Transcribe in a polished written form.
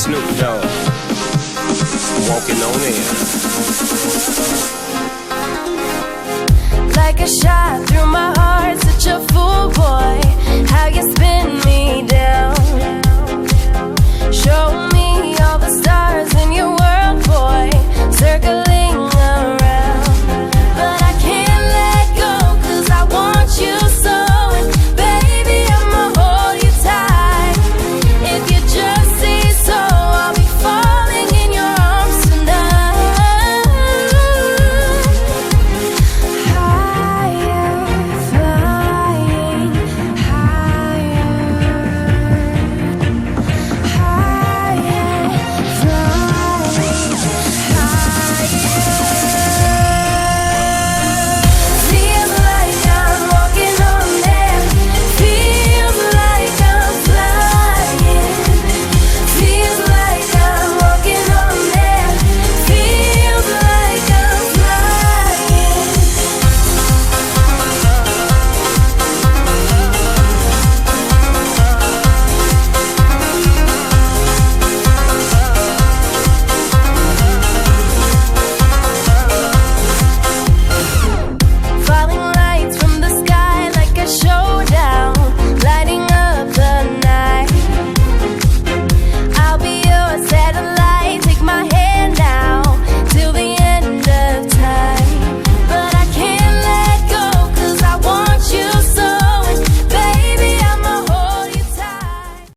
Snoop Dogg, walking on air. Like a shot through my heart, such a fool, boy. How you spin me down. Show me all the stars in your world, boy. Circling